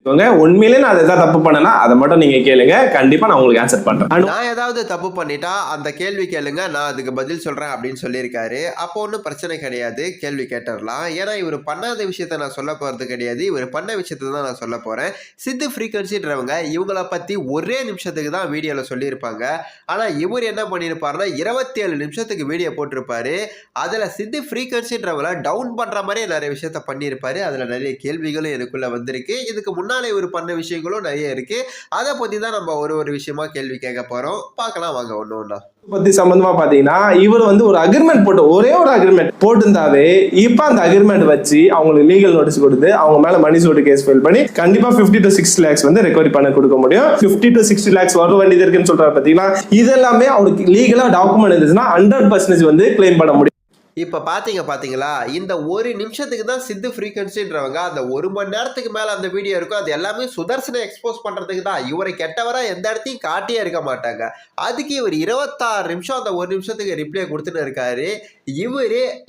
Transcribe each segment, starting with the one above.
உண்மையிலே நான் ஏதாவது தப்பு பண்ணனா அதை மட்டும் நீங்க கேளுங்க, கண்டிப்பா நான் உங்களுக்கு ஆன்சர் பண்றேன். நான் ஏதாவது தப்பு பண்ணிட்டா அந்த கேள்வி கேளுங்க, நான் அதுக்கு பதில் சொல்றேன் அப்படின்னு சொல்லியிருக்காரு. அப்போ ஒன்றும் பிரச்சனை கிடையாது, கேள்வி கேட்டுடலாம். ஏன்னா இவர் பண்ணாத விஷயத்த நான் சொல்ல போறது கிடையாது, இவர் பண்ண விஷயத்த தான் நான் சொல்ல போறேன். சித்து ஃப்ரீக்வன்சின்றவங்க இவங்கள பத்தி ஒரே நிமிஷத்துக்கு தான் வீடியோல சொல்லியிருப்பாங்க. ஆனா இவர் என்ன பண்ணியிருப்பாருன்னா 27 நிமிஷத்துக்கு வீடியோ போட்டிருப்பாரு. அதுல சித்து ஃப்ரீக்வன்சின்றவங்கள டவுன் பண்ற மாதிரியே நிறைய விஷயத்த பண்ணியிருப்பாரு. அதுல நிறைய கேள்விகளும் எனக்குள்ள வந்திருக்கு. இதுக்கு முன்னாலே இவர் பண்ண விஷயங்களும் நிறைய இருக்கு. அதை பத்தி தான் நம்ம ஒரு விஷயமா கேள்வி கேட்க போறோம். பார்க்கலாம் வாங்க ஒண்ணு ஒண்ணா. பத்தி சம்பந்தமா பாத்தீங்கன்னா இவர் ஒரு அக்ரிமெண்ட் போட்டு ஒரே ஒரு அக்ரிமெண்ட் போட்டிருந்தாவே இப்ப அந்த அக்ரிமெண்ட் வச்சு அவங்களுக்கு லீகல் நோட்டீஸ் கொடுத்து அவங்க மேல மணி சூட் கேஸ் ஃபைல் பண்ணி கண்டிப்பா 50 to 60 lakhs ரெக்கவரி பண்ண கொடுக்க முடியும். 50 to 60 lakhs வர வேண்டியது இருக்குன்னு சொல்றாரு பாத்தீங்களா. இதெல்லாமே அவருக்கு லீகலா டாக்குமெண்ட் இருந்துச்சுன்னா 100% கிளைம் பண்ண முடியும். இப்ப பாத்தீங்களா, இந்த ஒரு நிமிஷத்துக்கு தான் சித்து ஃப்ரீக்வன்சின்றவங்க அந்த 1 மணி நேரத்துக்கு மேல அந்த வீடியோ இருக்கும். அது எல்லாமே சுதர்சனை எக்ஸ்போஸ் பண்றதுக்கு தான். இவரை கெட்டவரா எந்த இடத்தையும் காட்டியே இருக்க மாட்டாங்க. அதுக்கு இவர் 26 நிமிஷம் அந்த 1 நிமிஷத்துக்கு ரிப்ளை கொடுத்துட்டு இருக்காரு.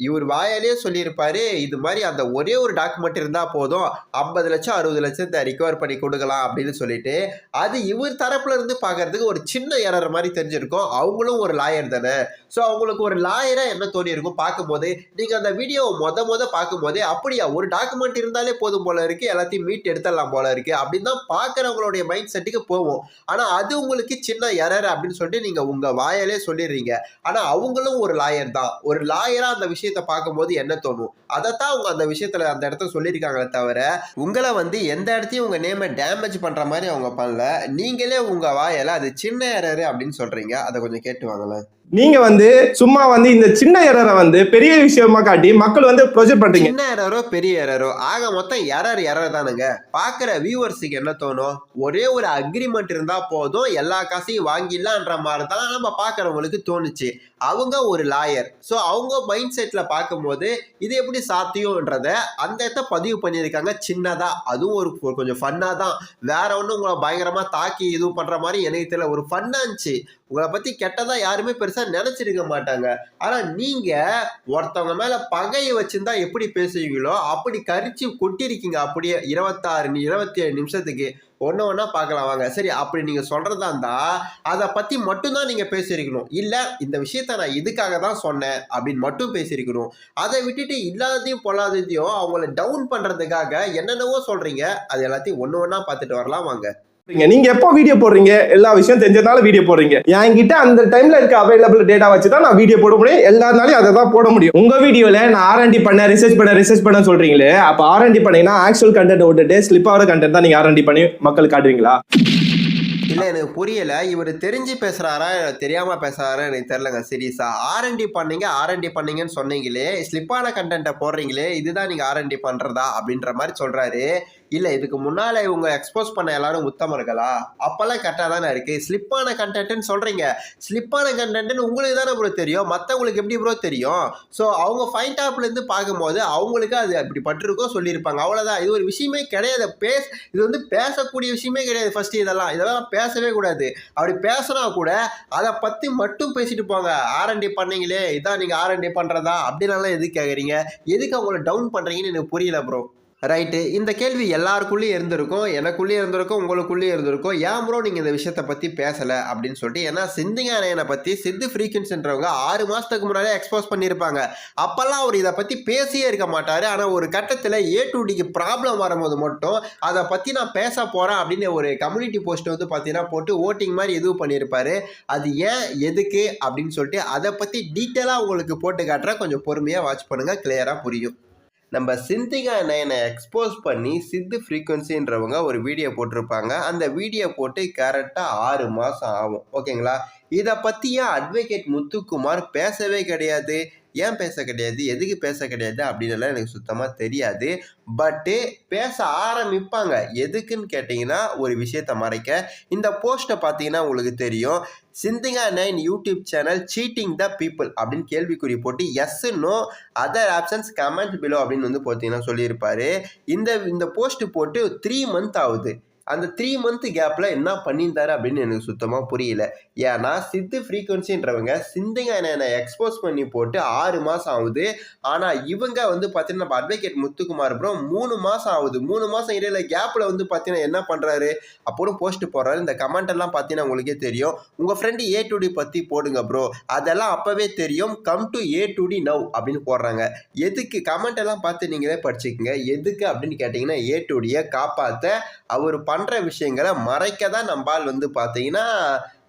இவர் வாயாலே சொல்லியிருப்பாரு, இது மாதிரி அந்த ஒரே ஒரு டாக்குமெண்ட் இருந்தா போதும், 50 லட்சம் 60 லட்சத்தை ரிகவர் பண்ணி கொடுக்கலாம் அப்படின்னு சொல்லிட்டு, அது இவர் தரப்புல இருந்து பாக்குறதுக்கு ஒரு சின்ன எரர் மாதிரி தெரிஞ்சிருக்கும். அவங்களும் ஒரு லாயர் தானே. ஸோ அவங்களுக்கு ஒரு லாயரா என்ன தோணி இருக்கும் பார்க்கும்போது, நீங்க அந்த வீடியோ மொத பார்க்கும்போதே அப்படியா ஒரு டாக்குமெண்ட் இருந்தாலே போதும் போல இருக்கு, எல்லாத்தையும் மீட் எடுத்துடலாம் போல இருக்கு அப்படின்னு தான் பார்க்குறவங்களுடைய மைண்ட் செட்டுக்கு போவோம். ஆனா அது உங்களுக்கு சின்ன எரர் அப்படின்னு சொல்லிட்டு நீங்க உங்க வாயாலே சொல்லிடுறீங்க. ஆனா அவங்களும் ஒரு லாயர் தான். ஒரு லாயரா அந்த விஷயத்தை பார்க்கும்போது என்ன தோணும், அதைத்தான் அவங்க அந்த விஷயத்துல அந்த இடத்த சொல்லியிருக்காங்களே தவிர உங்களை எந்த இடத்தையும் உங்க நேமை டேமேஜ் பண்ற மாதிரி அவங்க பண்ணல. நீங்களே உங்க வாயால அது சின்ன எரர் அப்படின்னு சொல்றீங்க. அதை கொஞ்சம் கேட்டு வாங்களேன். நீங்க சும்மா இந்த சின்ன எரரை பெரிய விஷயமா காட்டி மக்கள் ப்ரொஜெக்ட் பண்றீங்க. சின்ன எரரோ பெரிய எரரோ ஆக மொத்தம் எரர் தானுங்க. பாக்குற வியூவர்ஸுக்கு என்ன தோணும், ஒரே ஒரு அக்ரிமெண்ட் இருந்தா போதும் எல்லா காசையும் வாங்கிடலான்ற மாதிரி தான் நம்ம பாக்குறவங்களுக்கு தோணுச்சு. அவங்க ஒரு லாயர். ஸோ அவங்க மைண்ட் செட்ல பார்க்கும்போது இது எப்படி சாத்தியம்ன்றத அந்த இடத்த பதிவு பண்ணியிருக்காங்க சின்னதா. அதுவும் ஒரு கொஞ்சம் ஃபன்னா தான். வேற ஒன்றும் உங்களை பயங்கரமா தாக்கி இது பண்ற மாதிரி எனக்கு தெரியல. ஒரு ஃபன்னா இருந்துச்சு. உங்களை பத்தி கெட்டதா யாருமே பெருசா நினைச்சிருக்க மாட்டாங்க. ஆனா நீங்க ஒருத்தவங்க மேல பகையை வச்சிருந்தா எப்படி பேசுவீங்களோ அப்படி கரிச்சு கொட்டிருக்கீங்க. அப்படியே 27 நிமிஷத்துக்கு ஒன்னா பார்க்கலாம் வாங்க. சரி, அப்படி நீங்க சொல்றதா இருந்தா அதை பத்தி மட்டும்தான் நீங்க பேசியிருக்கணும். இல்ல இந்த விஷயத்த நான் இதுக்காக தான் சொன்னேன் அப்படின்னு மட்டும் பேசியிருக்கணும். அதை விட்டுட்டு இல்லாததையும் பொல்லாததையும் அவங்கள டவுன் பண்றதுக்காக என்னென்னவோ சொல்றீங்க. அது எல்லாத்தையும் ஒன்னா பார்த்துட்டு வரலாம் வாங்க. நீங்க எப்போ வீடியோ போடுறீங்க, எல்லா விஷயம் தெரிஞ்சதால வீடியோ போடுறீங்க. என்கிட்ட அந்த டைம்ல இருக்க அவைலபிள் டேட்டா வச்சு தான் நான் வீடியோ போட முடியும். எல்லாருனாலையும் அதை தான் போட முடியும். உங்க வீடியோல நான் R&D பண்ண ரிசர்ச் பண்ண சொல்றீங்களே, அப்ப R&D பண்ணீங்கன்னா ஆக்சுவல் கண்டென்ட் விட்டுட்டு ஸ்லிப் ஆகிற கண்டென்ட் தான் நீங்க R&D பண்ணி மக்களுக்கு காட்டுவீங்களா? இல்ல எனக்கு புரியல. இவர் தெரிஞ்சு பேசுறாரா தெரியாம பேசுறாரா எனக்கு தெரியலங்க. சீரியஸா R&D பண்ணீங்கன்னு சொன்னீங்களே, ஸ்லிப்பான கண்டென்ட்டை போடுறீங்களே, இதுதான் நீங்க R&D பண்றதா அப்படின்ற மாதிரி சொல்றாரு. இல்ல இதுக்கு முன்னால இவங்க எக்ஸ்போஸ் பண்ண எல்லாரும் உத்தமர்களா? அப்பெல்லாம் கரெக்டா தானே இருக்கு. ஸ்லிப்பான கண்டென்ட்னு சொல்றீங்க. ஸ்லிப்பான கண்டென்ட்னு உங்களுக்கு தானே ப்ரோ தெரியும், மற்றவங்களுக்கு எப்படி ப்ரோ தெரியும்? ஸோ அவங்க ஃபைண்ட் ஆப்ல இருந்து பார்க்கும்போது அவங்களுக்கு அது அப்படி பட்டிருக்கோம் சொல்லியிருப்பாங்க. அவ்வளோதான். இது ஒரு விஷயமே கிடையாது. இது பேசக்கூடிய விஷயமே கிடையாது. ஃபர்ஸ்ட் இதெல்லாம் பேசவே கூடாது. அப்படி பேசினா கூட அதை பத்தி மட்டும் பேசிட்டு போங்க. R&D பண்ணீங்களே, இதான் நீங்க R&D பண்றதா அப்படின்னாலாம் எதுக்கு கேட்குறீங்க? எதுக்கு அவங்கள டவுன் பண்றீங்கன்னு எனக்கு புரியல ப்ரோ. ரைட்டு, இந்த கேள்வி எல்லாருக்குள்ளேயும் இருந்திருக்கும், எனக்குள்ளேயும் இருந்திருக்கும், உங்களுக்குள்ளேயும் இருந்திருக்கும். ஏன் ப்ரோ நீங்கள் இந்த விஷயத்தை பற்றி பேசலை அப்படின்னு சொல்லிட்டு. ஏன்னா சிந்திங்கானையனை பற்றி சித்து ஃப்ரீக்வன்சின்றவங்க 6 மாதத்துக்கு முன்னாடியே எக்ஸ்போஸ் பண்ணியிருப்பாங்க. அப்போல்லாம் அவர் இதை பற்றி பேசியே இருக்க மாட்டார். ஆனால் ஒரு கட்டத்தில் A to Dக்கு ப்ராப்ளம் வரும்போது மட்டும் அதை பற்றி நான் பேச போகிறேன் அப்படின்னு ஒரு கம்யூனிட்டி போஸ்ட் பார்த்தீங்கன்னா போட்டு ஓட்டிங் மாதிரி எதுவும் பண்ணியிருப்பார். அது ஏன் எதுக்கு அப்படின்னு சொல்லிட்டு அதை பற்றி டீட்டெயிலாக உங்களுக்கு போட்டு காட்டுறேன். கொஞ்சம் பொறுமையாக வாட்ச் பண்ணுங்கள், கிளியராக புரியும். நம்ம சிந்திகா நயனை எக்ஸ்போஸ் பண்ணி சித்து ஃப்ரீக்வன்சின்றவங்க ஒரு வீடியோ போட்டிருப்பாங்க. அந்த வீடியோ போட்டு கரெக்டாக 6 மாதம் ஆகும். ஓகேங்களா? இதை பற்றி ஏன் அட்வொகேட் முத்துக்குமார் பேசவே கிடையாது? ஏன் பேச கிடையாது, எதுக்கு பேச கிடையாது அப்படின்னு எனக்கு சுத்தமாக தெரியாது. பட்டு பேச ஆரம்பிப்பாங்க. எதுக்குன்னு கேட்டிங்கன்னா ஒரு விஷயத்தை மறைக்க. இந்த போஸ்ட்டை பார்த்தீங்கன்னா உங்களுக்கு தெரியும், சிந்திகா 9 YouTube channel cheating the people அப்படின்னு கேள்விக்குறி போட்டு yes no other options comment below அப்படின்னு பார்த்தீங்கன்னா சொல்லியிருப்பாரு. இந்த போஸ்ட் போட்டு 3 மந்த் ஆகுது. அந்த 3 மந்த் கேப்ல என்ன பண்ணியிருந்தாரு அப்படின்னு எனக்கு சுத்தமா புரியல. ஏன்னா சித்து ஃப்ரீக்வன்சின்றவங்க சிந்திங்க என்ன எக்ஸ்போஸ் பண்ணி போட்டு 6 மாசம் ஆகுது. ஆனா இவங்க வந்து பாத்தீங்கன்னா நம்ம அட்வொகேட் முத்துக்குமார் ப்ரோ 3 மாசம் ஆகுது. 3 மாசம் இடையில கேப்ல வந்து பாத்தீங்கன்னா என்ன பண்றாரு, அப்போது போஸ்ட் போடுறாரு. இந்த கமெண்ட் எல்லாம் பாத்தீங்கன்னா உங்களுக்கே தெரியும். உங்க ஃப்ரெண்டு A to D பத்தி போடுங்க ப்ரோ, அதெல்லாம் அப்பவே தெரியும், come to A to D now அப்படின்னு போடுறாங்க. எதுக்கு கமெண்ட் எல்லாம் பார்த்து நீங்களே படிச்சுக்கங்க. எதுக்கு அப்படின்னு கேட்டீங்கன்னா A to D காப்பாத்த அவர் பண்ற விஷயங்களை மறைக்க தான் நம்பால் வந்து பாத்தீங்கன்னா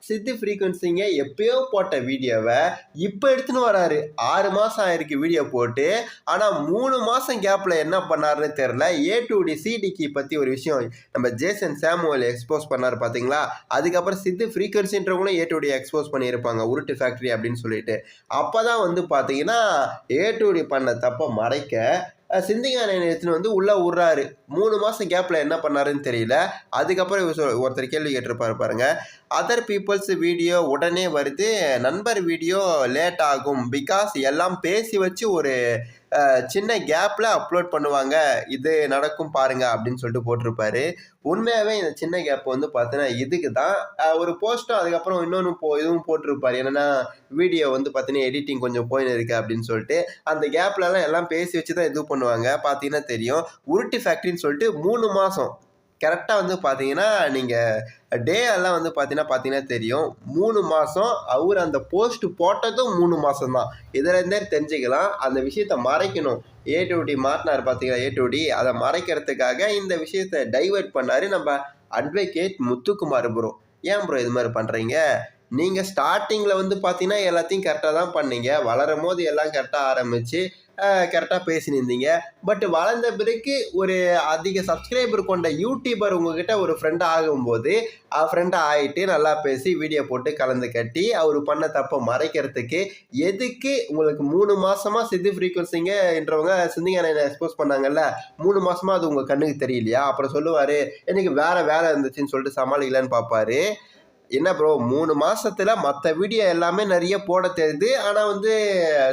சித்து ஃப்ரீக்வன்சிங்க எப்பயோ போட்ட வீடியோவை இப்போ எடுத்துன்னு வராரு. 6 மாசம் ஆயிருக்கு வீடியோ போட்டு. ஆனா 3 மாசம் கேப்ல என்ன பண்ணாருன்னு தெரியல. A to D CDக்கு பத்தி ஒரு விஷயம் நம்ம ஜேசன் சாமுவல் எக்ஸ்போஸ் பண்ணாரு பாத்தீங்களா, அதுக்கப்புறம் சித்து ஃப்ரீக்வன்சின்றவங்களும் A to D எக்ஸ்போஸ் பண்ணியிருப்பாங்க உருட்டு ஃபேக்டரி அப்படின்னு சொல்லிட்டு. அப்பதான் வந்து பாத்தீங்கன்னா A to D பண்ண தப்ப மறைக்க சிந்திங்க எடுத்துன்னு வந்து உள்ள விடுறாரு. 3 மாசம் கேப்ல என்ன பண்ணாருன்னு தெரியல. அதுக்கப்புறம் ஒருத்தர் கேள்வி கேட்டிருப்பாரு பாருங்க, அதர் பீப்புள்ஸ் வீடியோ உடனே வருது, நண்பர் வீடியோ லேட் ஆகும் பிகாஸ் எல்லாம் பேசி வச்சு ஒரு சின்ன கேப்ல அப்லோட் பண்ணுவாங்க, இது நடக்கும் பாருங்க அப்படின்னு சொல்லிட்டு போட்டிருப்பாரு. உண்மையாவே இந்த சின்ன கேப் வந்து பார்த்தீங்கன்னா இதுக்கு தான் ஒரு போஸ்ட்டும் அதுக்கப்புறம் இன்னொன்று இதுவும் போட்டிருப்பாரு. என்னன்னா வீடியோ வந்து பார்த்தீங்கன்னா எடிட்டிங் கொஞ்சம் போயின்னு இருக்கு அப்படின்னு சொல்லிட்டு அந்த கேப்லலாம் எல்லாம் பேசி வச்சு தான் இது பண்ணுவாங்க. பார்த்தீங்கன்னா தெரியும், உருட்டு ஃபேக்ட்ரின்னு சொல்லிட்டு 3 மாதம் கரெக்டாக வந்து பார்த்தீங்கன்னா நீங்கள் டே எல்லாம் வந்து பார்த்தீங்கன்னா தெரியும். 3 மாதம் அவர் அந்த போஸ்ட் போட்டதும் 3 மாதம் தான். இதுலேருந்தே தெரிஞ்சுக்கலாம். அந்த விஷயத்த மறைக்கணும். A to D மாட்டினார் பார்த்தீங்களா, A to D அதை மறைக்கிறதுக்காக இந்த விஷயத்த டைவர்ட் பண்ணார் நம்ம அட்வொகேட் முத்துக்குமார் ப்ரோ. ஏன் ப்ரோ இது மாதிரி பண்ணுறீங்க? நீங்கள் ஸ்டார்டிங்கில் வந்து பார்த்தீங்கன்னா எல்லாத்தையும் கரெக்டாக தான் பண்ணீங்க. வளரும் போது எல்லாம் கரெக்டாக ஆரம்பித்து கரெக்டாக பேசினிருந்தீங்க. பட் வளர்ந்த பிறகு ஒரு அதிக சப்ஸ்கிரைபர் கொண்ட யூடியூபர் உங்ககிட்ட ஒரு ஃப்ரெண்டாக ஆகும்போது ஃப்ரெண்டாக ஆகிட்டு நல்லா பேசி வீடியோ போட்டு கலந்து கட்டி அவர் பண்ண தப்பை மறைக்கிறதுக்கு எதுக்கு உங்களுக்கு 3 மாதமாக சித்து ஃப்ரீக்வன்சிங்கன்றவங்க சிந்திங்க எக்ஸ்போஸ் பண்ணாங்கல்ல, 3 மாதமாக அது உங்கள் கண்ணுக்கு தெரியலையா? அப்புறம் சொல்லுவார் எனக்கு வேறு வேலை இருந்துச்சுன்னு சொல்லிட்டு சமாளிக்கலான்னு பார்ப்பாரு. என்ன ப்ரோ 3 மாசத்துல மற்ற வீடியோ எல்லாமே நிறைய போட தெரியுது, ஆனால் வந்து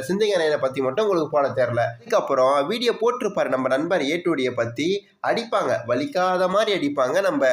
சிந்திங்க நைனை பற்றி மட்டும் உங்களுக்கு போட தெரில. அதுக்கப்புறம் வீடியோ போட்டிருப்பாரு நம்ம நண்பர் A to D பற்றி, அடிப்பாங்க, வலிக்காத மாதிரி அடிப்பாங்க நம்ம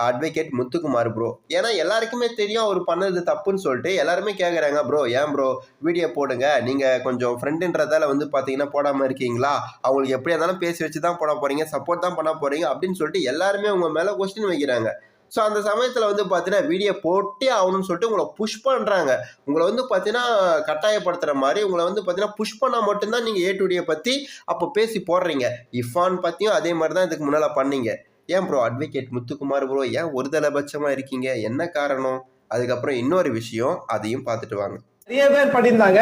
அட்வொகேட் முத்துக்குமார் ப்ரோ. ஏன்னா எல்லாருக்குமே தெரியும் அவர் பண்ணது தப்புன்னு சொல்லிட்டு எல்லாருமே கேட்குறாங்க, ப்ரோ ஏன் ப்ரோ வீடியோ போடுங்க, நீங்கள் கொஞ்சம் ஃப்ரெண்டுன்றதால வந்து பார்த்தீங்கன்னா போடாமல் இருக்கீங்களா, அவங்களுக்கு எப்படியா இருந்தாலும் பேசி வச்சு தான் போட போகிறீங்க, சப்போர்ட் தான் பண்ண போகிறீங்க அப்படின்னு சொல்லிட்டு எல்லாருமே உங்கள் மேலே கொஸ்டின் வைக்கிறாங்க. ஸோ அந்த சமயத்தில் வந்து பார்த்தீங்கன்னா வீடியோ போட்டே ஆகணும்னு சொல்லிட்டு உங்களை புஷ் பண்ணுறாங்க. உங்களை வந்து பார்த்தீங்கன்னா கட்டாயப்படுத்துகிற மாதிரி உங்களை வந்து பார்த்தீங்கன்னா புஷ் பண்ணால் மட்டும்தான் நீங்கள் A to D பற்றி அப்போ பேசி போடுறீங்க. இஃபான் பற்றியும் அதே மாதிரி தான் இதுக்கு முன்னால் பண்ணீங்க. ஏன் ப்ரோ அட்வொகேட் முத்துக்குமார் ப்ரோ ஏன் ஒரு தலைபட்சமாக இருக்கீங்க, என்ன காரணம்? அதுக்கப்புறம் இன்னொரு விஷயம், அதையும் பார்த்துட்டு வாங்க. நிறைய பேர் பண்ணியிருந்தாங்க.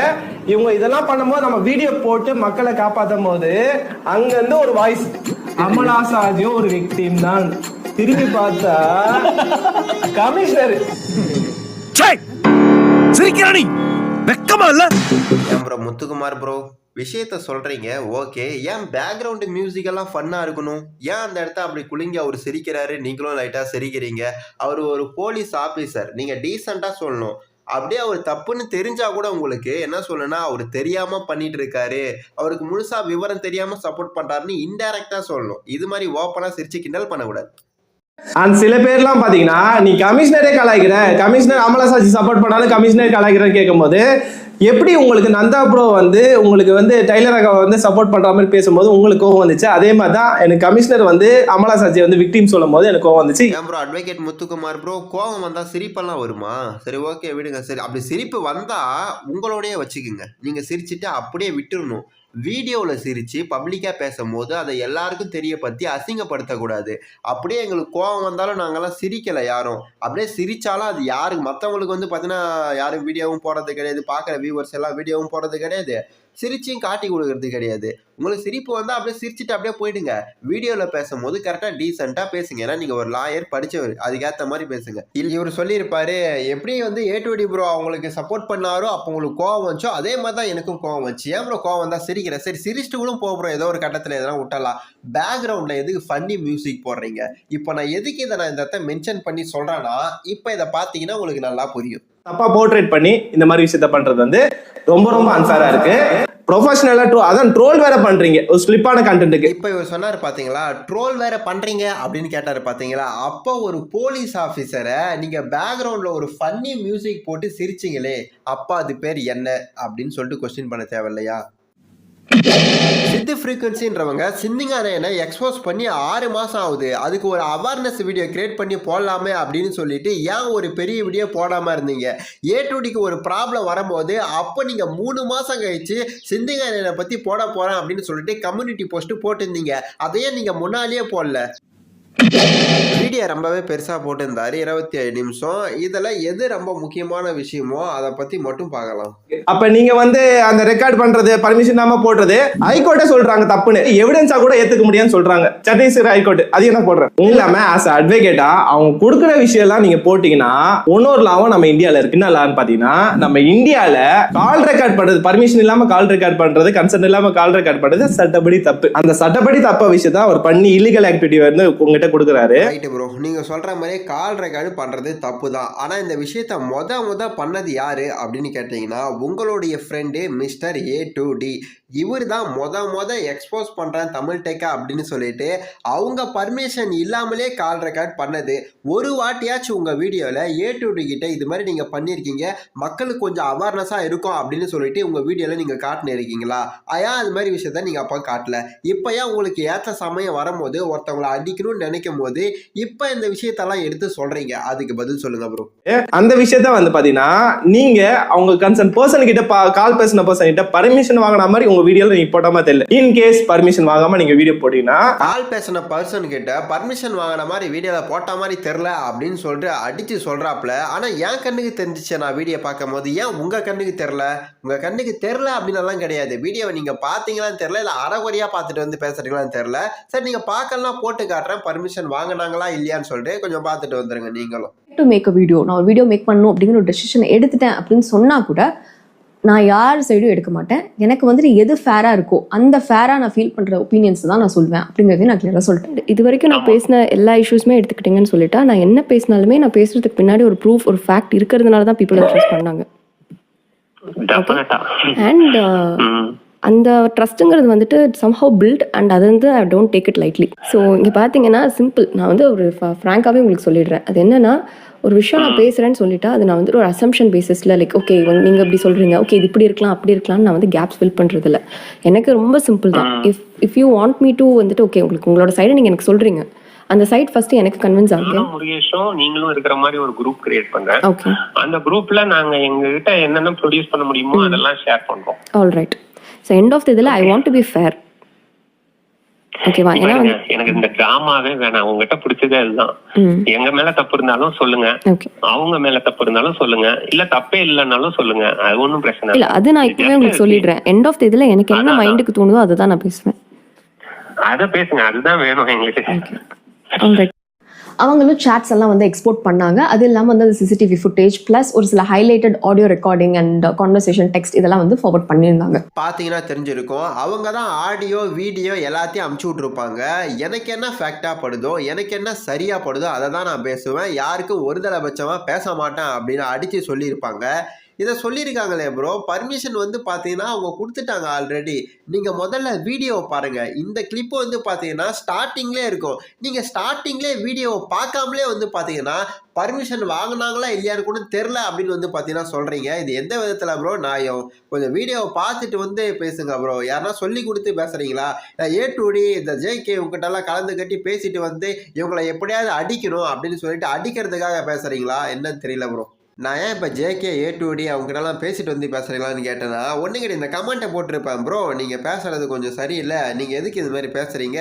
இவங்க இதெல்லாம் பண்ணும்போது நம்ம வீடியோ போட்டு மக்களை காப்பாற்றும் போது அங்கிருந்து ஒரு வாய்ஸ், அமலா சாஜியும் ஒரு விக்டிம் தான். திரும்பி பார்த்தா கமிஷனர் சிரிக்கிறானி வெக்கமா இல்ல? ஏன் ப்ரோ முத்துக்குமார் ப்ரோ விஷயத்த சொல்றீங்க ஓகே, ஏன் பேக்ரவுண்டு மியூசிக் எல்லாம் ஃபன்னா இருக்கணும்? ஏன் அந்த இடத்த அப்படி குளிங்க அவர் சிரிக்கிறாரு, நீங்களும் லைட்டா சிரிக்கிறீங்க? அவர் ஒரு போலீஸ் ஆபீசர், நீங்க டீசெண்டா சொல்லணும். அப்படியே அவர் தப்புன்னு தெரிஞ்சா கூட உங்களுக்கு என்ன சொல்லணும்னா அவர் தெரியாம பண்ணிட்டு இருக்காரு, அவருக்கு முழுசா விவரம் தெரியாம சப்போர்ட் பண்றாருன்னு இன்டைரக்டா சொல்லணும். இது மாதிரி ஓப்பனா சிரிச்சு கிண்டல் பண்ணக்கூடாது. அந்த சில பேர்லாம் பாத்தீங்கன்னா நீ கமிஷனரே கலாய்க்கிற, கமிஷனர் அமலா சாஜி சப்போர்ட் பண்ணாலும் கமிஷனர் கலாய்க்கிறன்னு கேட்கும்போது எப்படி உங்களுக்கு நந்தா ப்ரோ வந்து உங்களுக்கு வந்து டைலர் அக்கா வந்து சப்போர்ட் பண்ற மாதிரி பேசும்போது உங்களுக்கு கோவம் வந்துச்சு? அதே மாதிரி தான் எனக்கு கமிஷனர் வந்து அமலா சாஜி வந்து விக்டிம் சொல்லும் போது எனக்கு கோவம் வந்துச்சு. ஏன் ப்ரோ அட்வொகேட் முத்துக்குமார் ப்ரோ கோவம் வந்தா சிரிப்பெல்லாம் வருமா? சரி ஓகே விடுங்க. சரி அப்படி சிரிப்பு வந்தா உங்களோடய வச்சுக்குங்க, நீங்க சிரிச்சுட்டு அப்படியே விட்டுறணும். வீடியோவில் சிரித்து பப்ளிக்காக பேசும்போது அதை எல்லாருக்கும் தெரியப்படுத்தி அசிங்கப்படுத்தக்கூடாது. அப்படியே எங்களுக்கு கோவம் வந்தாலும் நாங்கள்லாம் சிரிக்கலை யாரும். அப்படியே சிரித்தாலும் அது யாருக்கு மற்றவங்களுக்கு வந்து பார்த்தீங்கன்னா யாரும் வீடியோவும் போடுறது கிடையாது, பார்க்குற வியூவர்ஸ் எல்லாம் வீடியோவும் போடுறது கிடையாது, சிரிச்சியும் காட்டி கொடுக்கறது கிடையாது. உங்களுக்கு சிரிப்பு வந்தால் அப்படியே சிரிச்சுட்டு அப்படியே போயிடுங்க. வீடியோவில் பேசும்போது கரெக்டாக டீசெண்டாக பேசுங்க. ஏன்னா நீங்கள் ஒரு லாயர் படித்தவர், அதுக்கேற்ற மாதிரி பேசுங்க. இல்லை இவர் சொல்லியிருப்பாரு எப்படி வந்து A to D ப்ரோ அவங்களுக்கு சப்போர்ட் பண்ணாரோ அப்போ உங்களுக்கு கோவம் வந்துச்சோ அதே மாதிரி தான் எனக்கும் கோவம் வந்துச்சு. ஏன் ப்ரோ கோவம் வந்தால் சிரிக்கிறேன்? சரி சிரிச்சுட்டு கூட போகிறோம், ஏதோ ஒரு கட்டத்தில் எதனா விட்டலாம். பேக்ரவுண்டில் எதுக்கு ஃபன்னி மியூசிக் போடுறீங்க? இப்போ நான் எதுக்கு இதை இந்த இடத்த மென்ஷன் பண்ணி சொல்கிறேன்னா இப்போ இதை பார்த்தீங்கன்னா உங்களுக்கு நல்லா புரியும். தப்பா போர்ட்ரேட் பண்ணி இந்த மாதிரி விஷயத்த பண்றது வந்து ரொம்ப ரொம்ப அன்ஃபேரா இருக்கு. ப்ரொஃபஷனலா அதான் ட்ரோல் வேற பண்றீங்க ஒரு ஸ்லிப்பான கண்டென்ட்டுக்கு. இப்போ இவர் சொன்னார் பாத்தீங்களா, ட்ரோல் வேற பண்றீங்க அப்படின்னு கேட்டாரு பாத்தீங்களா, அப்போ ஒரு போலீஸ் ஆபீசரை நீங்க பேக்ரவுண்ட்ல ஒரு ஃபன்னி மியூசிக் போட்டு சிரிச்சிங்களே, அப்ப அது பேர் என்ன அப்படின்னு சொல்லிட்டு கொஸ்டின் பண்ண தேவையில்லையா? சித்து ஃப்ரீக்வன்சின்றவங்க சிந்திங்கானேனை எக்ஸ்போஸ் பண்ணி 6 மாதம் ஆகுது. அதுக்கு ஒரு அவேர்னஸ் வீடியோ கிரியேட் பண்ணி போடலாமே அப்படின்னு சொல்லிட்டு ஏன் ஒரு பெரிய வீடியோ போடாமல் இருந்தீங்க? ஏ2டிக்கு ஒரு ப்ராப்ளம் வரும்போது அப்போ நீங்கள் 3 மாதம் கழிச்சு சிந்திங்கானேனை பற்றி போட போகிறேன் அப்படின்னு சொல்லிட்டு கம்யூனிட்டி போஸ்ட்டு போட்டிருந்தீங்க. அதையே நீங்கள் முன்னாலேயே போடல. வீடியோ ரொம்பவே பெருசாக போட்டிருந்தாரு, 27 நிமிஷம். இதில் எது ரொம்ப முக்கியமான விஷயமோ அதை பற்றி மட்டும் பார்க்கலாம். அப்ப நீங்க வந்து அந்த ரெக்கார்ட் பண்றது பர்மிஷன் இல்லாம போடுறது ஹைகோர்ட்டே சொல்றாங்க தப்புன்னு, எவிடன்ஸா கூட ஏத்துக்க முடியாதுன்னு சொல்றாங்க சத்தீஸ்கர் ஹைகோர்ட். அது என்ன போடுறேன் இல்லாம ஆஸ் அட்வொகேட்டா அவங்க கொடுக்குற விஷயம் எல்லாம் நீங்க போட்டீங்கன்னா இன்னொரு லாவும் நம்ம இந்தியால இருக்கு. என்ன லான்னு பாத்தீங்கன்னா, நம்ம இந்தியால கால் ரெக்கார்ட் பண்றது பர்மிஷன் இல்லாம கால் ரெக்கார்ட் பண்றது, கன்சென்ட் இல்லாம கால் ரெக்கார்ட் பண்றது சட்டப்படி தப்பு. அந்த சட்டப்படி தப்ப விஷயத்த அவர் பண்ணி இல்லீகல் ஆக்டிவிட்டி வந்து உங்ககிட்ட கொடுக்குறாரு. ரைட் ப்ரோ, நீங்க சொல்ற மாதிரி கால் ரெக்கார்டு பண்றது தப்பு தான். ஆனா இந்த விஷயத்த முத பண்ணது யாரு அப்படின்னு கேட்டீங்கன்னா, உங்களுடைய ஃப்ரெண்டு மிஸ்டர் A2D. இவர் தான் முத எக்ஸ்போஸ் பண்றேன் தமிழ் டெக்கா அப்படின்னு சொல்லிட்டு அவங்க பர்மிஷன் இல்லாமலே கால் ரெக்கார்ட் பண்ணது. ஒரு வாட்டியாச்சும் உங்க வீடியோல A2D கிட்ட இது மாதிரி நீங்க பண்ணிருக்கீங்க, மக்களுக்கு கொஞ்சம் அவேர்னஸா இருக்கும் அப்படின்னு சொல்லிட்டு உங்க வீடியோல நீங்க காட்டினு இருக்கீங்களா? ஏன் அது மாதிரி விஷயத்த நீங்க அப்ப காட்டல? இப்ப ஏன் உங்களுக்கு ஏற்ற சமயம் வரும்போது ஒருத்தவங்களை அடிக்கணும்னு நினைக்கும் போது இப்ப இந்த விஷயத்தெல்லாம் எடுத்து சொல்றீங்க? அதுக்கு பதில் சொல்லுங்க ப்ரோ. அந்த விஷயத்த வந்து பாத்தீங்கன்னா, நீங்க அவங்க கன்சர்ன் பர்சன் கிட்ட கால் பேசின பர்சன் கிட்ட பர்மிஷன் வாங்கின மாதிரி உங்க வீடியோல நீங்க போடாம தெரியல. இன் கேஸ் பர்மிஷன் வாங்காம நீங்க வீடியோ போட்டீங்கன்னா, கால் பேசின பர்சன் கிட்ட பர்மிஷன் வாங்கின மாதிரி வீடியோல போட்ட மாதிரி தெரியல அப்படின்னு சொல்லிட்டு அடிச்சு சொல்றாப்ல. ஆனா என் கண்ணுக்கு தெரிஞ்சிச்சு நான் வீடியோ பார்க்கும் போது. ஏன் உங்க கண்ணுக்கு தெரியல? உங்க கண்ணுக்கு தெரியல அப்படின்னு எல்லாம் கிடையாது. வீடியோவை நீங்க பாத்தீங்களான்னு தெரியல, இல்ல அரைகுறையா பார்த்துட்டு வந்து பேசுறீங்களான்னு தெரியல. சரி, நீங்க பார்க்கலாம் போட்டு காட்டுறேன், பர்மிஷன் வாங்கினாங்களா இல்லையான்னு சொல்லிட்டு கொஞ்சம் பார்த்துட்டு வந்துருங்க நீங்களும். டு மேக் அ வீடியோ, நான் ஒரு வீடியோ மேக் பண்ணணும் அப்படிங்கிற ஒரு டெசிஷன் எடுத்துட்டேன் அப்படின்னு சொன்னா கூட நான் யார் சைடும் எடுக்க மாட்டேன். எனக்கு வந்துட்டு எது ஃபேரா இருக்கோ அந்த ஃபேரா நான் ஃபீல் பண்ற ஒப்பீனியன்ஸ் தான் நான் சொல்வேன் அப்படிங்கிறதையும் நான் கிளியரா சொல்லிட்டேன். இது வரைக்கும் நான் பேசின எல்லா இஷ்யூஸுமே எடுத்துக்கிட்டீங்கன்னு சொல்லிட்டா, நான் என்ன பேசினாலுமே நான் பேசுறதுக்கு பின்னாடி ஒரு ப்ரூஃப், ஒரு ஃபேக்ட் இருக்கிறதுனால தான் பீப்புள் ட்ரஸ்ட் பண்ணாங்க. அண்ட் அந்த ட்ரஸ்ட்டுங்கிறது வந்துட்டு சம்ஹவ் பில்ட் அண்ட் அது வந்து I don't take it lightly. So இங்கே பார்த்தீங்கன்னா சிம்பிள், நான் வந்து ஒரு ஃப்ராங்காகவே உங்களுக்கு சொல்லிடுறேன். அது என்னன்னா, ஒரு விஷயம் நான் பேசுகிறேன்னு சொல்லிட்டா அது நான் வந்து ஒரு அசம்ஷன் பேசிஸில் லைக் ஓகே நீங்கள் இப்படி சொல்கிறீங்க, ஓகே இது இப்படி இருக்கலாம் அப்படி இருக்கலாம்னு நான் வந்து கேப்ஸ் ஃபில் பண்ணுறதில்ல. எனக்கு ரொம்ப சிம்பிள் தான். If you want me to வந்துட்டு ஓகே உங்களுக்கு உங்களோட சைடை நீங்கள் எனக்கு சொல்கிறீங்க, அந்த சைட் ஃபர்ஸ்ட் எனக்கு கன்வின்ஸ் ஆகுது. முருகேஷும் நீங்களும் இருக்கிற மாதிரி ஒரு குரூப் கிரியேட் பண்றேன். ஓகே, அந்த குரூப்ல நாங்க எங்ககிட்ட என்னென்ன ப்ரொடியூஸ் பண்ண முடியுமோ அதெல்லாம் ஷேர் பண்றோம். All right. So end of the இதில் I want to be fair. ஓகேவா? ஏன்னா எனக்கு இந்த டிராமாவே வேணாம். உங்ககிட்ட பிடிச்சதே அதுதான். எங்க மேல தப்பு இருந்தாலும் சொல்லுங்க, அவங்க மேல தப்பு இருந்தாலும் சொல்லுங்க, இல்ல தப்பே இல்லைன்னாலும் சொல்லுங்க, அது ஒன்றும் பிரச்சனை இல்ல. அது நான் இப்பவே உங்களுக்கு சொல்லிடுறேன். எண்ட் ஆஃப் த இதில் எனக்கு என்ன மைண்டுக்கு தோணுதோ அதை தான் நான் பேசுவேன். அதை பேசுங்க, அதுதான் வேணும் எங்களுக்கு. All right. அவங்களும் சாட்ஸ் எல்லாம் வந்து எக்ஸ்போர்ட் பண்ணாங்க. அது இல்லாமல் வந்து அந்த சிசிடிவி ஃபுட்டேஜ் ப்ளஸ் ஒரு சில highlighted audio recording and conversation text இதெல்லாம் வந்து ஃபார்வர்ட் பண்ணியிருந்தாங்க. பார்த்தீங்கன்னா தெரிஞ்சிருக்கும், அவங்க தான் ஆடியோ வீடியோ எல்லாத்தையும் அமுச்சு விட்ருப்பாங்க. எனக்கு என்ன ஃபேக்டாக படுதோ, எனக்கு என்ன சரியாக படுதோ அதை தான் நான் பேசுவேன். யாருக்கும் ஒரு தலைபட்சமாக பேச மாட்டேன் அப்படின்னு அடித்து சொல்லியிருப்பாங்க. இதை சொல்லியிருக்காங்களே ப்ரோ, பர்மிஷன் வந்து பார்த்தீங்கன்னா அவங்க கொடுத்துட்டாங்க ஆல்ரெடி. நீங்கள் முதல்ல வீடியோவை பாருங்கள். இந்த கிளிப்பு வந்து பார்த்தீங்கன்னா ஸ்டார்டிங்லேயே இருக்கும். நீங்கள் ஸ்டார்டிங்லேயே வீடியோவை பார்க்காமலே வந்து பார்த்தீங்கன்னா பர்மிஷன் வாங்கினாங்களா இல்லையான்னு கூட தெரில அப்படின்னு வந்து பார்த்தீங்கன்னா சொல்கிறீங்க. இது எந்த விதத்தில் ப்ரோ நியாயம்? கொஞ்சம் வீடியோவை பார்த்துட்டு வந்து பேசுங்க ப்ரோ. யாருன்னா சொல்லி கொடுத்து பேசுகிறீங்களா? A2D இந்த JK உங்ககிட்டலாம் கலந்து கட்டி பேசிட்டு வந்து இவங்களை எப்படியாவது அடிக்கணும் அப்படின்னு சொல்லிட்டு அடிக்கிறதுக்காக பேசுகிறீங்களா என்னன்னு தெரியல ப்ரோ. நான் ஏன் இப்போ JK A2D அவங்ககிட்டலாம் பேசிட்டு வந்து பேசுகிறீங்களான்னு கேட்டேன்னா, ஒன்றும் கிடையாது, இந்த கமெண்ட்டை போட்டிருப்பேன் ப்ரோ நீங்கள் பேசுகிறது கொஞ்சம் சரியில்லை, நீங்கள் எதுக்கு இது மாதிரி பேசுகிறீங்க,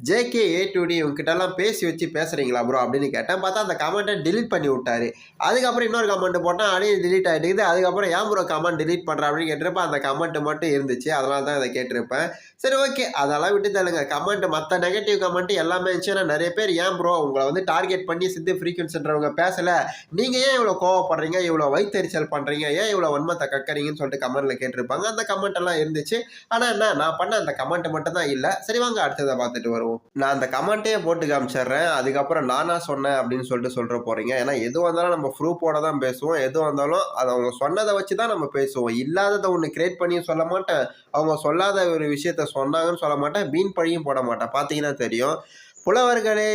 JK A2D உங்ககிட்டலாம் பேசி வச்சு பேசுகிறீங்களா ப்ரோ அப்படின்னு கேட்டேன். பார்த்தா அந்த கமெண்ட்டை டிலீட் பண்ணி விட்டாரு. அதுக்கப்புறம் இன்னொரு கமெண்ட் போட்டால் அதையும் டிலீட் ஆகிட்டுது. அதுக்கப்புறம் ஏன் ப்ரோ கமெண்ட் டிலீட் பண்ணுற அப்படின்னு கேட்டிருப்பேன். அந்த கமெண்ட் மட்டும் இருந்துச்சு, அதனால தான் இதை கேட்டிருப்பேன். சரி ஓகே, அதெல்லாம் விட்டு தள்ளுங்க. கமெண்ட் மற்ற நெகட்டிவ் கமெண்ட் எல்லாமே இருந்துச்சுன்னா நிறைய பேர் ஏன் ப்ரோ உங்களை வந்து டார்கெட் பண்ணி சித்து ஃப்ரீக்வன்சின்றவங்க பேசலை, நீங்கள் ஏன் இவ்வளோ கோவப்படுறீங்க போடுறீங்க, இவ்வளோ வயித்தெரிச்சல் பண்றீங்க, ஏன் இவ்வளோ வன்மத்தை கக்கறீங்கன்னு சொல்லிட்டு கமெண்ட்ல கேட்டிருப்பாங்க. அந்த கமெண்ட் எல்லாம் இருந்துச்சு. ஆனா என்ன, நான் பண்ண அந்த கமெண்ட் மட்டும் தான் இல்ல. சரி வாங்க அடுத்ததை பார்த்துட்டு வருவோம். நான் அந்த கமெண்ட்டையே போட்டு காமிச்சிடுறேன். அதுக்கப்புறம் நானா சொன்னேன் அப்படின்னு சொல்லிட்டு சொல்ற போறீங்க. ஏன்னா எது வந்தாலும் நம்ம ப்ரூஃபோட தான் பேசுவோம். எது வந்தாலும் அது அவங்க சொன்னதை வச்சு தான் நம்ம பேசுவோம். இல்லாததை ஒன்று கிரியேட் பண்ணியும் சொல்ல மாட்டேன், அவங்க சொல்லாத ஒரு விஷயத்த சொன்னாங்கன்னு சொல்ல மாட்டேன், வீண் பழியும் போட மாட்டேன். பார்த்தீங்கன்னா தெரியும். புலவர்களே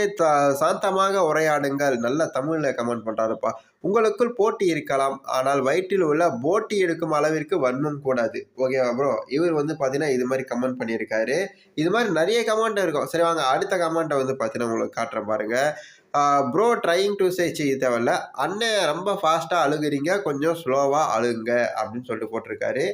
சாந்தமாக உரையாடுங்கள். நல்ல தமிழ்ல கமெண்ட் பண்றாருப்பா. உங்களுக்குள் போட்டி இருக்கலாம், ஆனால் வயிற்றில் உள்ள போட்டி எடுக்கும் அளவிற்கு வன்மம் கூடாது. ஓகேவா ப்ரோ? இவர் வந்து பார்த்தீங்கன்னா இது மாதிரி கமெண்ட் பண்ணியிருக்காரு. இது மாதிரி நிறைய கமெண்ட் இருக்கும். சரி வாங்க அடுத்த கமெண்ட்டை வந்து பார்த்தீங்கன்னா உங்களுக்கு காட்டுறேன் பாருங்க. ப்ரோ ட்ரைங் டு சே இது தேவையில்ல, அண்ணன் ரொம்ப ஃபாஸ்ட்டாக அழுகுறீங்க, கொஞ்சம் ஸ்லோவாக அழுகுங்க அப்படின்னு சொல்லிட்டு போட்டிருக்காரு.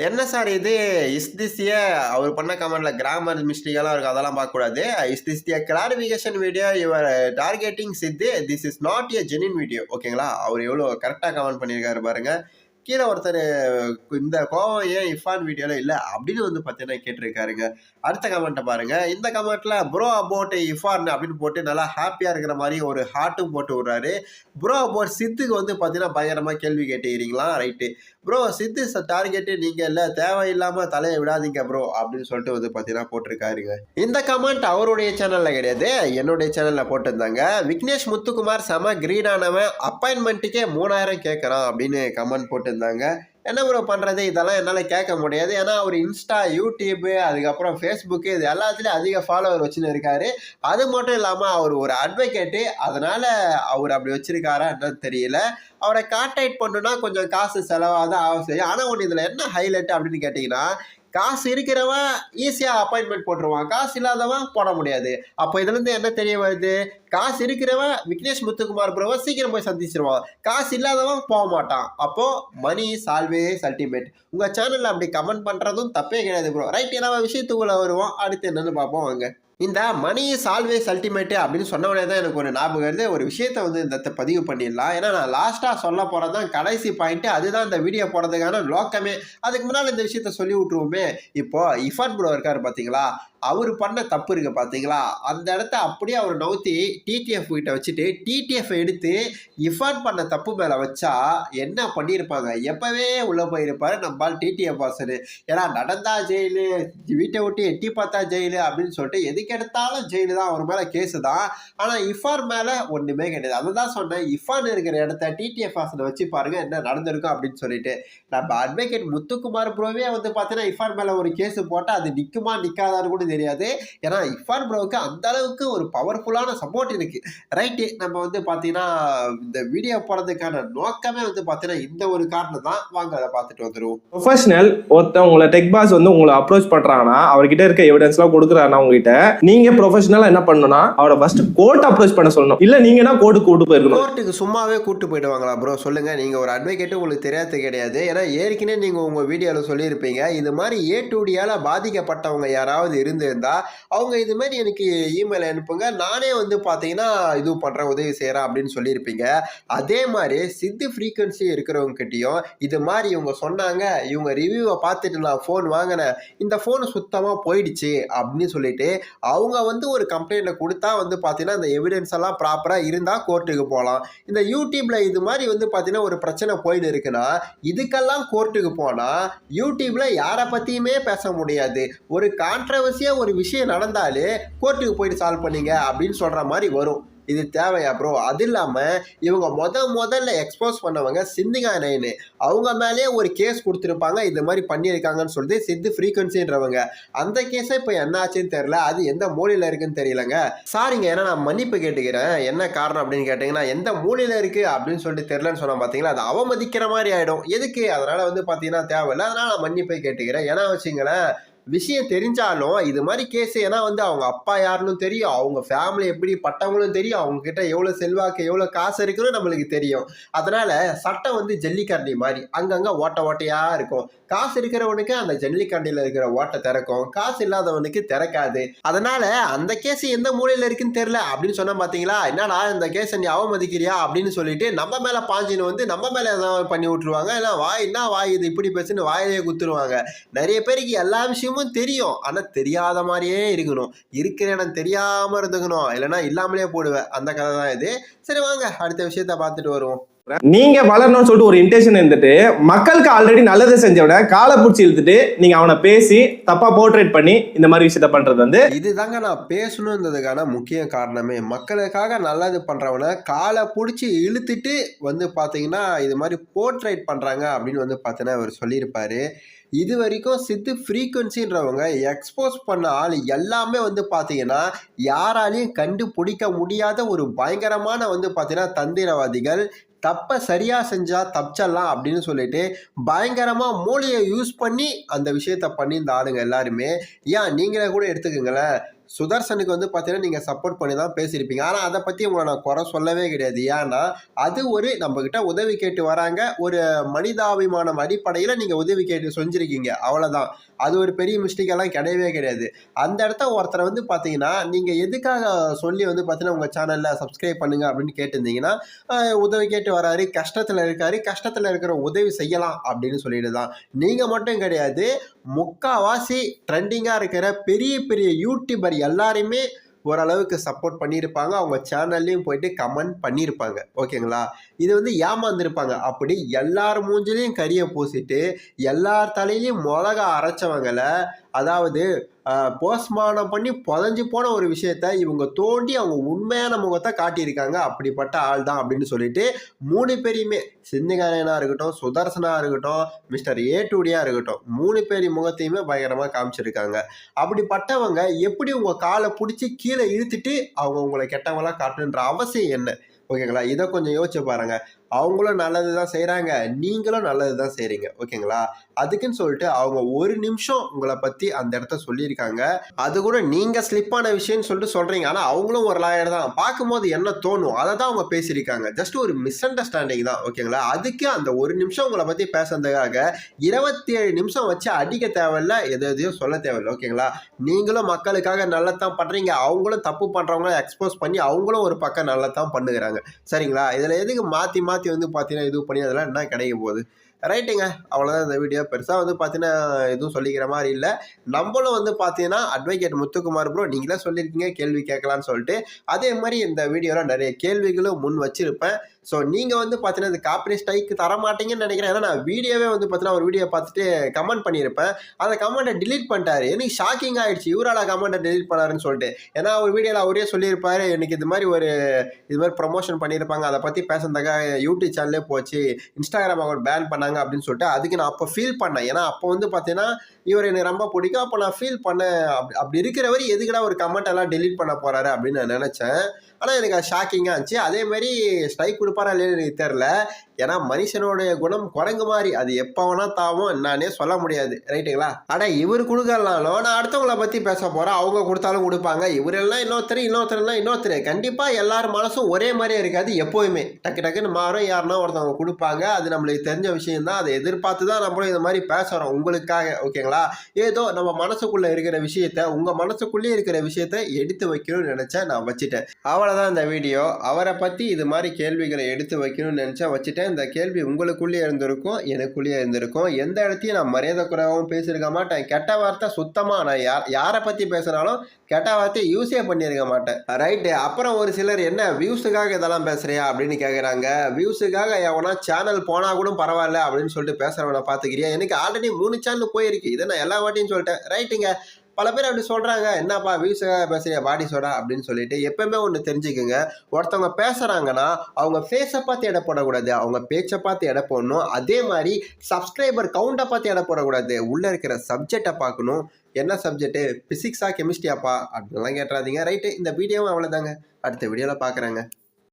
என்ன சார் இது இஸ் திஸ் ஏ அவர் பண்ண கமெண்ட்ல கிராமர் மிஸ்டேக்கெல்லாம் இருக்கு, அதெல்லாம் பார்க்கக்கூடாது. Is this a clarification video your targeting Sidhu, this is not a genuine video. ஓகேங்களா? அவர் எவ்வளோ கரெக்டாக கமெண்ட் பண்ணியிருக்காரு பாருங்க. கீழே ஒருத்தர் இந்த கோவம் ஏன் இஃபான் வீடியோல இல்லை அப்படின்னு வந்து பார்த்தீங்கன்னா கேட்டிருக்காருங்க. அடுத்த கமெண்ட்டை பாருங்க. இந்த கமெண்ட்ல ப்ரோ அபவுட் இஃபான் அப்படின்னு போட்டு நல்லா ஹாப்பியாக இருக்கிற மாதிரி ஒரு ஹார்ட்டும் போட்டு விடுறாரு. ப்ரோ அபவுட் சித்துக்கு வந்து பார்த்தீங்கன்னா பயங்கரமாக கேள்வி கேட்டுக்கிறீங்களா? ரைட்டு ப்ரோ, சித்து டார்கெட்டு நீங்கள் இல்லை, தேவையில்லாமல் தலையை விடாதீங்க ப்ரோ அப்படின்னு சொல்லிட்டு வந்து பார்த்தீங்கன்னா போட்டிருக்காருங்க. இந்த கமெண்ட் அவருடைய சேனலில் கிடையாது, என்னுடைய சேனலில் போட்டிருந்தாங்க. விக்னேஷ் முத்துக்குமார் செம கிரீடானவன், அப்பாயின்மெண்ட்டுக்கே 3000 கேட்குறான் அப்படின்னு கமெண்ட் போட்டிருந்தாங்க. என்ன ப்ரோ பண்ணுறது, இதெல்லாம் என்னால் கேட்க முடியாது. ஏன்னா அவர் இன்ஸ்டா, யூடியூப்பு, அதுக்கப்புறம் ஃபேஸ்புக்கு இது எல்லாத்துலேயும் அதிக ஃபாலோவர் வச்சுன்னு இருக்காரு. அது மட்டும் இல்லாமல் அவர் ஒரு அட்வொகேட்டு, அதனால் அவர் அப்படி வச்சுருக்காரா என்னன்னு தெரியல. அவரை கான்டாக்ட் பண்ணுன்னா கொஞ்சம் காசு செலவாக தான் ஆகும். சரி, ஆனால் ஒன்று இதில் என்ன ஹைலைட் அப்படின்னு கேட்டிங்கன்னா, காசு இருக்கிறவன் ஈஸியாக அப்பாயின்மெண்ட் போட்டுருவான், காசு இல்லாதவன் போட முடியாது. அப்போ இதுலேருந்து என்ன தெரிய வருது, காசு இருக்கிறவன் விக்னேஷ் முத்துக்குமார் ப்ரோவை சீக்கிரம் போய் சந்திச்சிருவான், காசு இல்லாதவன் போக மாட்டான். அப்போது மணி இஸ் ஆல்வேஸ் அல்டிமேட். உங்கள் சேனலில் அப்படி கமெண்ட் பண்ணுறதும் தப்பே கிடையாது ப்ரோ. ரைட், நம்ம விஷயத்துக்குள்ளே வருவோம். அடுத்து என்னென்னு பார்ப்போம் வாங்க. இந்த மணி இஸ் ஆல்வேஸ் அல்டிமேட்டு அப்படின்னு சொன்னவனே தான் எனக்கு ஒரு ஞாபகம் வருது. ஒரு விஷயத்தை வந்து இந்த பதிவு பண்ணிடலாம். ஏன்னா நான் லாஸ்ட்டாக சொல்ல போகிறது தான் கடைசி பாயிண்ட்டு, அதுதான் இந்த வீடியோ போடுறதுக்கான நோக்கமே. அதுக்கு முன்னால் இந்த விஷயத்த சொல்லி விட்ருவோமே. இப்போது இஃபான் ப்ரோ இருக்கார் பார்த்தீங்களா, அவர் பண்ண தப்பு இருக்கு பார்த்தீங்களா, அந்த இடத்த அப்படியே அவர் நவுத்தி டிடிஎஃப் கிட்ட வச்சுட்டு டிடிஎஃப் எடுத்து இஃபான் பண்ண தப்பு மேலே வச்சா என்ன பண்ணியிருப்பாங்க, எப்போவே உள்ளே போயிருப்பார் நம்மால் டிடிஎஃப் வாசனு. ஏன்னா நடந்தா ஜெயிலு, வீட்டை விட்டு எட்டி பார்த்தா ஜெயிலு அப்படின்னு சொல்லிட்டு எதுக்கு எடுத்தாலும் ஜெயிலு தான், அவர் மேலே கேஸு தான். ஆனால் இஃபான் மேலே ஒன்றுமே கிடையாது. அதை தான் சொன்னேன், இஃபான் இருக்கிற இடத்த டிடிஎஃப் வாசனை வச்சு பாருங்கள் என்ன நடந்திருக்கும் அப்படின்னு சொல்லிட்டு. நம்ம அட்வொகேட் முத்துக்குமார் ப்ரோவே வந்து பார்த்தீங்கன்னா இஃபான் மேலே ஒரு கேஸு போட்டால் அது நிற்குமா நிற்காதான்னு கூட தெரியாது. ஏன்னா இஃபான் ப்ரோவுக்கு அந்த அளவுக்கு ஒரு பவர்ஃபுல்லான சப்போர்ட் இருக்கு. ரைட்டு, நம்ம வந்து பார்த்தீங்கன்னா இந்த வீடியோ போடுறதுக்கான நோக்கமே வந்து பார்த்தீங்கன்னா இந்த ஒரு காரணம் தான். வாங்க அதை பார்த்துட்டு வந்துடுவோம். ப்ரொஃபஷனல் ஒருத்தன் உங்களை டெக் பாஸ் வந்து உங்களை அப்ரோச் பண்றாங்கன்னா, அவர்கிட்ட இருக்க எவிடன்ஸ்லாம் கொடுக்குறாருன்னா உங்ககிட்ட, நீங்க ப்ரொஃபஷனலா என்ன பண்ணணும்னா அவரை ஃபர்ஸ்ட் கோர்ட் அப்ரோச் பண்ண சொல்லணும். இல்ல நீங்கன்னா கோர்ட்டுக்கு கூட்டு போயிருக்கணும். கோர்ட்டுக்கு சும்மாவே கூட்டு போயிடுவாங்களா ப்ரோ? சொல்லுங்க. நீங்க ஒரு அட்வொகேட்டு, உங்களுக்கு தெரியாது கிடையாது. ஏன்னா ஏற்கனவே நீங்க உங்க வீடியோவில் சொல்லியிருப்பீங்க, இது மாதிரி A2Dயால பாதிக்கப்பட்டவங்க யாராவது இருந்திருந்தா அவங்க இது மாதிரி எனக்கு இமெயில் அனுப்புங்க, நானே வந்து பார்த்தீங்கன்னா இது பண்ணுறேன், உதவி செய்கிறேன் அப்படின்னு சொல்லியிருப்பீங்க. அதே மாதிரி சித்து ஃப்ரீக்வன்சி இருக்கிறவங்க கிட்டேயும் இது மாதிரி இவங்க சொன்னாங்க, இவங்க ரிவ்யூவை பார்த்துட்டு நான் ஃபோன் வாங்கினேன், இந்த ஃபோன் சுத்தமாக போயிடுச்சு அப்படின்னு சொல்லிட்டு அவங்க வந்து ஒரு கம்ப்ளைண்ட்டை கொடுத்தா வந்து பார்த்தீங்கன்னா இந்த எவிடன்ஸ் எல்லாம் ப்ராப்பராக இருந்தால் கோர்ட்டுக்கு போகலாம். இந்த யூடியூப்ல இது மாதிரி வந்து பார்த்தீங்கன்னா ஒரு பிரச்சனை போயின்னு இருக்குன்னா இதுக்கெல்லாம் கோர்ட்டுக்கு போனால் யூடியூப்ல யாரை பற்றியுமே பேச முடியாது. ஒரு கான்ட்ரவர்சியாக ஒரு விஷயம் நடந்தாலே கோர்ட்டுக்கு போயிட்டு சால்வ் பண்ணீங்க அப்படின்னு சொல்கிற மாதிரி வரும். இது தேவையா ப்ரோ? அது இல்லாமல் இவங்க முதல்ல எக்ஸ்போஸ் பண்ணவங்க சிந்திகா நைனு, அவங்க மேலேயே ஒரு கேஸ் கொடுத்துருப்பாங்க, இது மாதிரி பண்ணியிருக்காங்கன்னு சொல்லிட்டு சித்து ஃப்ரீக்வன்சின்றவங்க. அந்த கேஸை இப்போ என்ன ஆச்சுன்னு தெரியல, அது எந்த மூலையில் இருக்குன்னு தெரியலங்க. சாரிங்க, ஏன்னா நான் மன்னிப்பு கேட்டுக்கிறேன். என்ன காரணம் அப்படின்னு கேட்டிங்கன்னா, எந்த மூலையில் இருக்குது அப்படின்னு சொல்லிட்டு தெரிலன்னு சொன்னால் பார்த்தீங்களா, அது அவமதிக்கிற மாதிரி ஆகிடும். எதுக்கு? அதனால் வந்து பார்த்தீங்கன்னா தேவையில்லை. அதனால் நான் மன்னிப்பை கேட்டுக்கிறேன். ஏன்னா வச்சுங்களேன், விஷயம் தெரிஞ்சாலும் இது மாதிரி கேஸ், ஏன்னா வந்து அவங்க அப்பா யாருன்னு தெரியும், அவங்க ஃபேமிலி எப்படி பட்டவங்களும் தெரியும், அவங்க கிட்ட எவ்வளோ செல்வாக்கு எவ்வளோ காசு இருக்குன்னு நம்மளுக்கு தெரியும். அதனால சட்டம் வந்து ஜல்லிக்கரண்டி மாதிரி அங்கங்கே ஓட்டையா இருக்கும். காசு இருக்கிறவனுக்கு அந்த ஜல்லிக்கரண்டியில் இருக்கிற ஓட்டை திறக்கும், காசு இல்லாதவனுக்கு திறக்காது. அதனால அந்த கேஸ் எந்த மூலையில் இருக்குன்னு தெரியல அப்படின்னு சொன்னா பார்த்தீங்களா, என்னடா இந்த கேஸை நீ அவமதிக்கிறியா அப்படின்னு சொல்லிட்டு நம்ம மேலே பாஞ்சின்னு வந்து நம்ம மேலே எதாவது பண்ணி விட்டுருவாங்க. ஏன்னா வாய் இது இப்படி பேசுன்னு வாயிலே குத்துருவாங்க. நிறைய பேருக்கு எல்லா விஷயமும் தெரியும், ஆனா தெரியாத மாதிரியே இருக்கணும், இருக்கிற இடம் தெரியாம இருந்துக்கணும், இல்லைன்னா இல்லாமலே போடுவேன். அந்த கதை தான் இது. சரி வாங்க அடுத்த விஷயத்த பார்த்துட்டு வருவோம். நீங்க வளரணும்னு சொல்லிட்டு ஒரு இன்டென்ஷன் இருந்துட்டு மக்களுக்கு ஆல்ரெடி நல்லதை செஞ்சவிட காலை பிடிச்சி இழுத்துட்டு நீங்க அவனை பேசி தப்பா போர்ட்ரேட் பண்ணி இந்த மாதிரி விஷயத்த பண்றது வந்து இதுதாங்க நான் பேசணுன்றதுக்கான முக்கிய காரணமே. மக்களுக்காக நல்லது பண்றவனை காலை பிடிச்சி இழுத்துட்டு வந்து பாத்தீங்கன்னா இது மாதிரி போர்ட்ரேட் பண்றாங்க அப்படின்னு வந்து பாத்தீங்கன்னா அவர் சொல்லியிருப்பாரு. இது வரைக்கும் சித்து ஃப்ரீக்வன்சின்றவங்க எக்ஸ்போஸ் பண்ண ஆள் எல்லாமே வந்து பார்த்தீங்கன்னா யாராலையும் கண்டுபிடிக்க முடியாத ஒரு பயங்கரமான வந்து பார்த்தீங்கன்னா தந்திரவாதிகள். தப்பை சரியாக செஞ்சால் தப்பிச்சிடலாம் அப்படின்னு சொல்லிட்டு பயங்கரமாக மூளையை யூஸ் பண்ணி அந்த விஷயத்த பண்ணியிருந்த ஆளுங்க எல்லாருமே. ஏன் நீங்களே கூட எடுத்துக்கோங்களேன், சுதர்சனுக்கு வந்து பார்த்தீங்கன்னா நீங்கள் சப்போர்ட் பண்ணி தான் பேசியிருப்பீங்க. ஆனால் அதை பற்றி உங்களை நான் குறை சொல்லவே கிடையாது. ஏன்னா அது ஒரு நம்மக்கிட்ட உதவி கேட்டு வராங்க, ஒரு மனிதாபிமானம் அடிப்படையில் நீங்கள் உதவி கேட்டு செஞ்சுருக்கீங்க, அவ்வளோதான். அது ஒரு பெரிய மிஸ்டேக்கெல்லாம் கிடையவே கிடையாது. அந்த இடத்த ஒருத்தரை வந்து பார்த்தீங்கன்னா நீங்கள் எதுக்காக சொல்லி வந்து பார்த்தீங்கன்னா உங்கள் சேனலில் சப்ஸ்கிரைப் பண்ணுங்க அப்படின்னு கேட்டிருந்தீங்கன்னா உதவி கேட்டு வராரு, கஷ்டத்தில் இருக்காரு, கஷ்டத்தில் இருக்கிற உதவி செய்யலாம் அப்படின்னு சொல்லிட்டு தான். நீங்கள் மட்டும் கிடையாது, முக்காவாசி ட்ரெண்டிங்காக இருக்கிற பெரிய பெரிய யூடியூபர் எல்லாருமே ஓரளவுக்கு சப்போர்ட் பண்ணியிருப்பாங்க. அவங்க சேனல்லையும் போயிட்டு கமெண்ட் பண்ணியிருப்பாங்க. ஓகேங்களா? இது வந்து ஏமாந்துருப்பாங்க. அப்படி எல்லார் மூஞ்சிலையும் கரியை பூசிட்டு எல்லார் தலையிலையும் மிளகா அரைச்சவங்களை, அதாவது போஸ்ட்மார்ட்டம் பண்ணி புதஞ்சு போன ஒரு விஷயத்த இவங்க தோண்டி அவங்க உண்மையான முகத்தை காட்டியிருக்காங்க. அப்படிப்பட்ட ஆள் தான் அப்படின்னு சொல்லிட்டு 3 பேரையுமே, சிந்துகாரனாக இருக்கட்டும், சுதர்சனாக இருக்கட்டும், மிஸ்டர் ஏ2டியாக இருக்கட்டும், 3 பேர் முகத்தையுமே பயங்கரமாக காமிச்சிருக்காங்க. அப்படிப்பட்டவங்க எப்படி உங்கள் காலை பிடிச்சி கீழே இழுத்துட்டு அவங்க உங்களை கெட்டவங்களாம் காட்டணுன்ற அவசியம் என்ன? ஓகேங்களா? இதை கொஞ்சம் யோசிச்சு பாருங்க. அவங்களும் நல்லது தான் செய்கிறாங்க, நீங்களும் நல்லது தான் செய்கிறீங்க. ஓகேங்களா? அதுக்குன்னு சொல்லிட்டு அவங்க ஒரு நிமிஷம் உங்களை பற்றி அந்த இடத்த சொல்லியிருக்காங்க. அது கூட நீங்கள் ஸ்லிப்பான விஷயம்னு சொல்லிட்டு சொல்கிறீங்க. ஆனால் அவங்களும் ஒரு லாயர் தான். பார்க்கும்போது என்ன தோணும் அதை தான் அவங்க பேசியிருக்காங்க. ஜஸ்ட் ஒரு மிஸ் அண்டர்ஸ்டாண்டிங் தான். ஓகேங்களா? அதுக்கு அந்த ஒரு நிமிஷம் உங்களை பற்றி பேசுறதுக்காக 27 நிமிஷம் வச்சு அடிக்க தேவையில்ல, எதையும் சொல்ல தேவையில்லை. ஓகேங்களா? நீங்களும் மக்களுக்காக நல்லதான் பண்ணுறீங்க, அவங்களும் தப்பு பண்ணுறவங்களும் எக்ஸ்போஸ் பண்ணி அவங்களும் ஒரு பக்கம் நல்லதான் பண்ணுகிறாங்க. சரிங்களா? இதில் எதுக்கு மாற்றி மாற்றி வந்து பார்த்தீங்கன்னா இது பண்ணி அதெல்லாம் என்ன கிடைக்க போகுது? ரைட்டுங்க, அவ்வளோதான் இந்த வீடியோ. பெருசாக வந்து பார்த்தீங்கன்னா எதுவும் சொல்லிக்கிற மாதிரி இல்லை. நம்மளும் வந்து பார்த்தீங்கன்னா அட்வொகேட் முத்துக்குமார் ப்ரோ நீங்களே சொல்லியிருக்கீங்க கேள்வி கேட்கலான்னு சொல்லிட்டு, அதே மாதிரி இந்த வீடியோவில் நிறைய கேள்விகளும் முன் வச்சுருப்பேன். ஸோ நீங்கள் வந்து பார்த்தீங்கன்னா இந்த காப்பி ஸ்ட்ரைக்கு தர மாட்டீங்கன்னு நினைக்கிறேன். ஏன்னா நான் வீடியோவே வந்து பார்த்தீங்கன்னா ஒரு வீடியோ பார்த்துட்டு கமெண்ட் பண்ணியிருப்பேன். அந்த கமெண்ட்டை டிலீட் பண்ணிட்டாரு. எனக்கு ஷாக்கிங் ஆகிடுச்சு, இவரால் கமெண்ட்டை டிலீட் பண்ணாருன்னு சொல்லிட்டு. ஏன்னா ஒரு வீடியோவில் அவரே சொல்லியிருப்பாரு, எனக்கு இது மாதிரி ப்ரொமோஷன் பண்ணியிருப்பாங்க, அதை பற்றி பேசுறதுக்காக யூடியூப் சேனலே போச்சு, இன்ஸ்டாகிராம் அக்கௌண்ட் பேன் பண்ணாங்க அப்படின்னு சொல்லிட்டு. அதுக்கு நான் அப்போ ஃபீல் பண்ணேன். ஏன்னா அப்போ வந்து பார்த்தீங்கன்னா இவர் எனக்கு ரொம்ப பிடிக்கும். அப்போ நான் ஃபீல் பண்ணேன், அப்படி இருக்கிறவர் எதுக்குடா ஒரு கமெண்ட் எல்லாம் டெலீட் பண்ண போகிறாரு அப்படின்னு நான் நினச்சேன். ஆனால் எனக்கு அது ஷாக்கிங்காக இருந்துச்சு. அதே மாதிரி ஸ்ட்ரைக் கொடுப்பாரா இல்லைன்னு எனக்கு தெரில. ஏன்னா மனுஷனுடைய குணம் குரங்கு மாதிரி, அது எப்போ வேணா தாவும் என்னானே சொல்ல முடியாது. ரைட்டுங்களா? ஆனால் இவர் கொடுக்கலனாலும் நான் அடுத்தவங்களை பற்றி பேச போகிறேன், அவங்க கொடுத்தாலும் கொடுப்பாங்க. இவரெல்லாம் இன்னொருத்தர். கண்டிப்பாக எல்லார் மனசும் ஒரே மாதிரியே இருக்காது எப்போயுமே. டக்குன்னு மாறும், யாருன்னா ஒருத்தவங்க கொடுப்பாங்க. அது நம்மளுக்கு தெரிஞ்ச விஷயம்தான். அதை எதிர்பார்த்து தான் நம்மளும் இந்த மாதிரி பேசுகிறோம் உங்களுக்காக. ஓகேங்களா? ஏதோ நம்ம மனசுக்குள்ளே இருக்கிற விஷயத்த, உங்கள் மனசுக்குள்ளேயே இருக்கிற விஷயத்த எடுத்து வைக்கணும்னு நினச்சேன், நான் வச்சுட்டேன். அவ்வளோதான் இந்த வீடியோ. அவரை பற்றி இது மாதிரி கேள்விகளை எடுத்து வைக்கணும்னு நினச்சா வச்சுட்டேன். இந்த கேள்வி உங்களுக்குள்ளேயே இருந்திருக்கும், எனக்குள்ளேயே இருந்திருக்கும். எந்த இடத்தையும் நான் மரியாதை குறைவாகவும் பேசியிருக்க மாட்டேன். கெட்ட வார்த்தை சுத்தமாக நான் யாரை பற்றி பேசினாலும் கெட்ட வார்த்தையை யூஸே பண்ணியிருக்க மாட்டேன். ரைட்டு. அப்புறம் ஒரு சிலர் என்ன வியூஸுக்காக இதெல்லாம் பேசுறியா அப்படின்னு கேட்குறாங்க. வியூஸுக்காக எவனா சேனல் போனால் கூட பரவாயில்ல அப்படின்னு சொல்லிட்டு பேசுகிறவனை பார்த்துக்கிறியா? எனக்கு ஆல்ரெடி 3 சேனல் போயிருக்கு. இதை நான் எல்லா வாட்டியும் சொல்லிட்டேன். ரைட்டுங்க. பல பேர் அப்படி சொல்கிறாங்க, என்னப்பா வியூஸுக்காக பேசுறியா பாடி சோடா அப்படின்னு சொல்லிட்டு. எப்பவுமே ஒன்று தெரிஞ்சுக்குங்க, ஒருத்தவங்க பேசுகிறாங்கன்னா அவங்க ஃபேஸை பார்த்து எடை போடக்கூடாது, அவங்க பேச்சை பார்த்து எடை போடணும். அதே மாதிரி சப்ஸ்கிரைபர் கவுண்டை பார்த்து எடை போடக்கூடாது, உள்ளே இருக்கிற சப்ஜெக்டை பார்க்கணும். என்ன சப்ஜெக்ட்டு, ஃபிசிக்ஸா கெமிஸ்ட்ரியாப்பா அப்படின்லாம் கேட்டுறாதீங்க. ரைட்டு, இந்த வீடியோவும் அவ்வளோதாங்க. அடுத்த வீடியோவில் பார்க்குறேங்க.